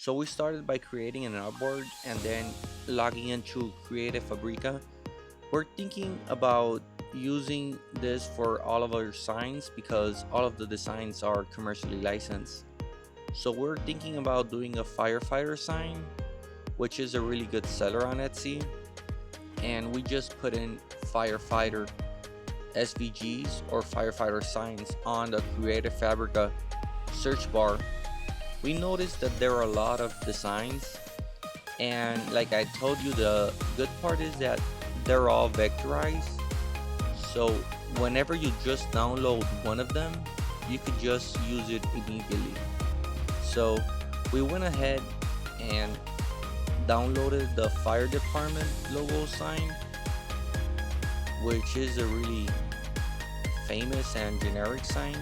So we started by creating an artboard and then logging into Creative Fabrica. We're thinking about using this for all of our signs because all of the designs are commercially licensed. So we're thinking about doing a firefighter sign, which is a really good seller on Etsy. And we just put in firefighter SVGs or firefighter signs on the Creative Fabrica search bar. We noticed that there are a lot of designs, and like I told you, the good part is that they're all vectorized. So whenever you just download one of them, you could just use it immediately. So we went ahead and downloaded the fire department logo sign, which is a really famous and generic sign.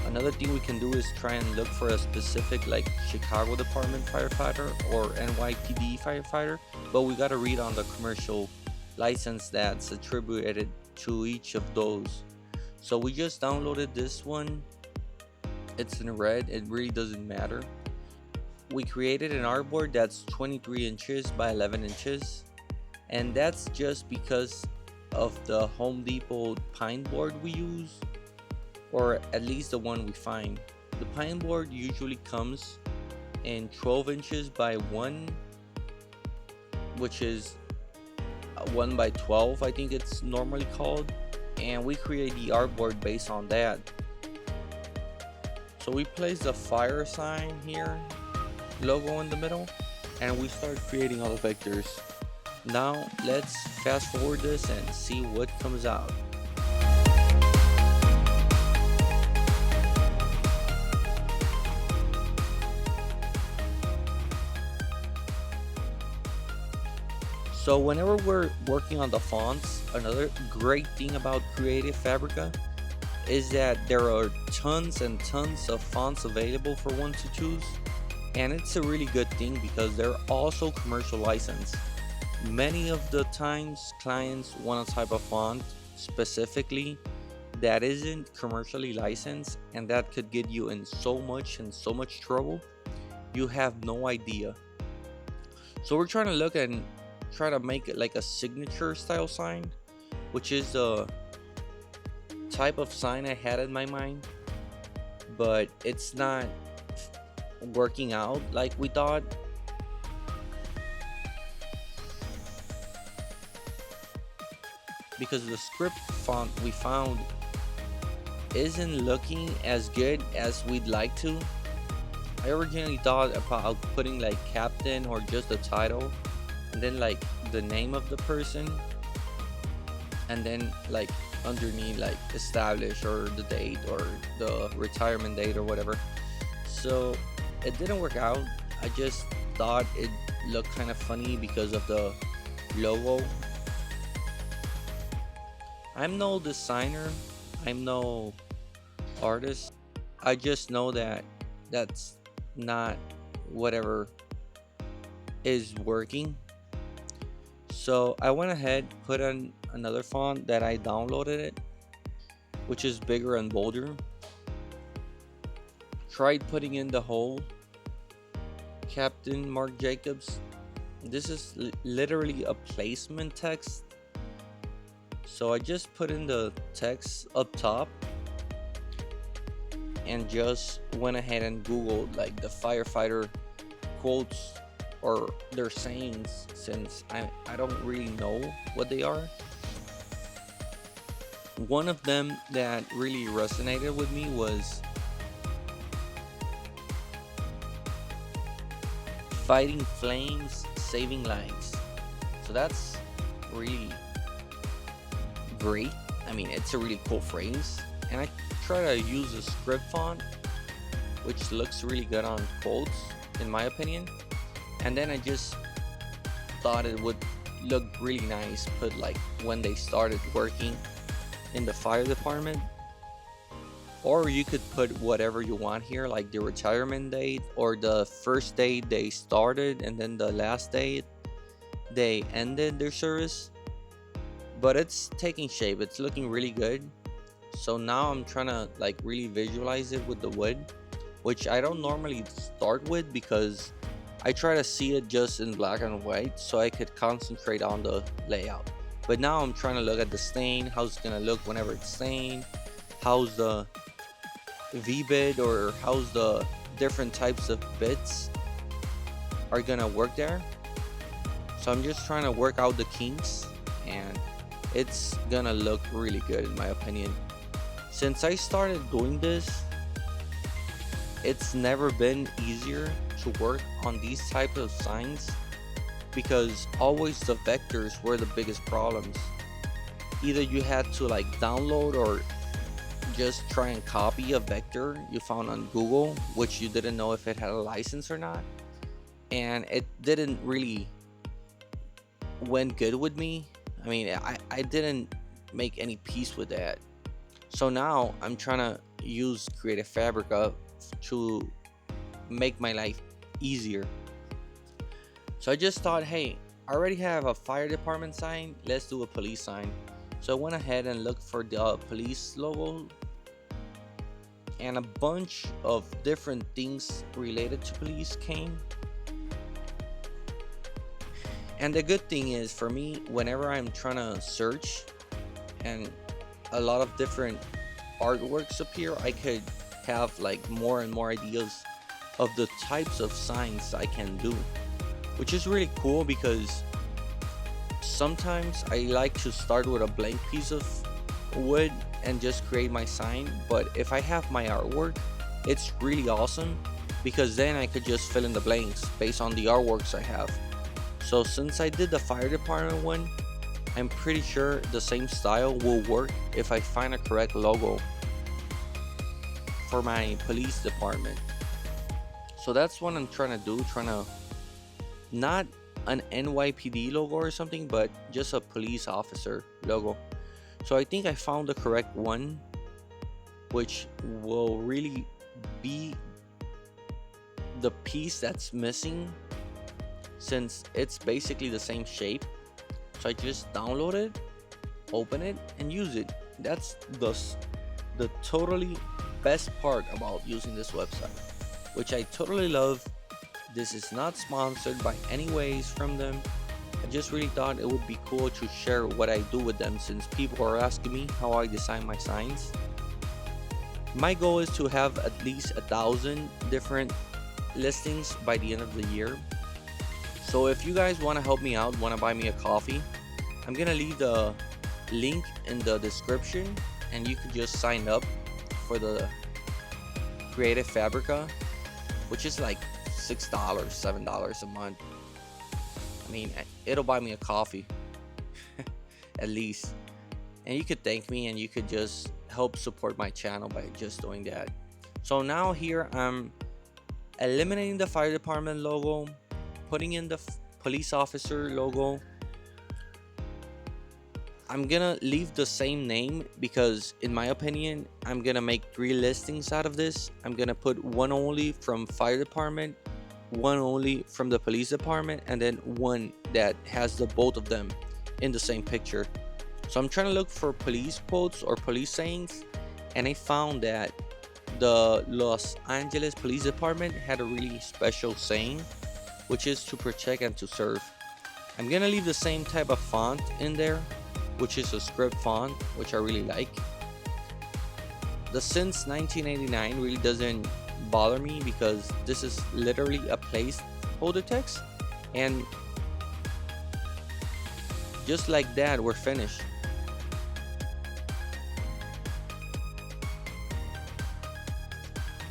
Another thing we can do is try and look for a specific like Chicago Department firefighter or NYPD firefighter, but we got to read on the commercial license that's attributed to each of those. So we just downloaded this one. It's in red, it really doesn't matter. We created an artboard that's 23 inches by 11 inches, and that's just because of the Home Depot pine board we use, or at least the one we find. The pine board usually comes in 12 inches by 1, which is 1 by 12, I think it's normally called, and we create the artboard based on that. So we place the fire sign here, logo in the middle, and we start creating all the vectors. Now let's fast forward this and see what comes out. So whenever we're working on the fonts, another great thing about Creative Fabrica is that there are tons and tons of fonts available for one to choose, and it's a really good thing because they're also commercial licensed. Many of the times clients want a type of font specifically that isn't commercially licensed, and that could get you in so much trouble you have no idea. So we're trying to look and try to make it like a signature style sign, which is the type of sign I had in my mind, but it's not working out like we thought. Because the script font we found isn't looking as good as we'd like to. I originally thought about putting like captain or just the title, and then like the name of the person, and then like underneath like establish or the date or the retirement date or whatever. So it didn't work out. I just thought it looked kind of funny because of the logo. I'm no designer, I'm no artist. I just know that that's not whatever is working. So I went ahead, put on another font that I downloaded it, which is bigger and bolder. Tried putting in the whole Captain Mark Jacobs. This is literally a placement text. So I just put in the text up top and just went ahead and Googled like the firefighter quotes or their sayings, since I don't really know what they are. One of them that really resonated with me was fighting flames, saving lives. So that's really great. I mean, it's a really cool phrase, and I try to use a script font which looks really good on quotes in my opinion, and then I just thought it would look really nice put like when they started working in the fire department, or you could put whatever you want here, like the retirement date or the first day they started and then the last day they ended their service. But it's taking shape, it's looking really good. So now I'm trying to like really visualize it with the wood. which I don't normally start with because I try to see it just in black and white so I could concentrate on the layout. But now I'm trying to look at the stain, how it's gonna look whenever it's stained, how's the V-bit or how's the different types of bits are gonna work there. So I'm just trying to work out the kinks, and it's gonna look really good in my opinion. Since I started doing this, it's never been easier to work on these type of signs because always the vectors were the biggest problems. Either you had to like download or just try and copy a vector you found on Google, which you didn't know if it had a license or not, and it didn't really went good with me. I mean, I didn't make any peace with that. So now I'm trying to use Creative Fabrica to make my life easier. So I just thought, hey, I already have a fire department sign, let's do a police sign. So I went ahead and looked for the police logo, and a bunch of different things related to police came. And the good thing is for me, whenever I'm trying to search and a lot of different artworks appear, I could have like more and more ideas of the types of signs I can do, which is really cool because sometimes I like to start with a blank piece of wood and just create my sign. But if I have my artwork, it's really awesome because then I could just fill in the blanks based on the artworks I have. So since I did the fire department one, I'm pretty sure the same style will work if I find a correct logo for my police department. So that's what I'm trying to do, trying to not an NYPD logo or something, but just a police officer logo. So I think I found the correct one, which will really be the piece that's missing since it's basically the same shape. So I just download it, open it, and use it. That's the totally best part about using this website, which I totally love. This is not sponsored by any ways from them. I just really thought it would be cool to share what I do with them since people are asking me how I design my signs. My goal is to have at least 1,000 different listings by the end of the year. So if you guys want to help me out, want to buy me a coffee, I'm gonna leave the link in the description and you can just sign up for the Creative Fabrica, which is like $6, $7 a month. I mean, it'll buy me a coffee at least, and you could thank me and you could just help support my channel by just doing that. So now here I'm eliminating the fire department logo, putting in the police officer logo. I'm gonna leave the same name because in my opinion I'm gonna make 3 listings out of this. I'm gonna put one only from fire department, one only from the police department, and then one that has the both of them in the same picture. So I'm trying to look for police quotes or police sayings, and I found that the Los Angeles Police Department had a really special saying, which is to protect and to serve. I'm gonna leave the same type of font in there, which is a script font, which I really like. The since 1989 really doesn't bother me because this is literally a placeholder text, and just like that we're finished.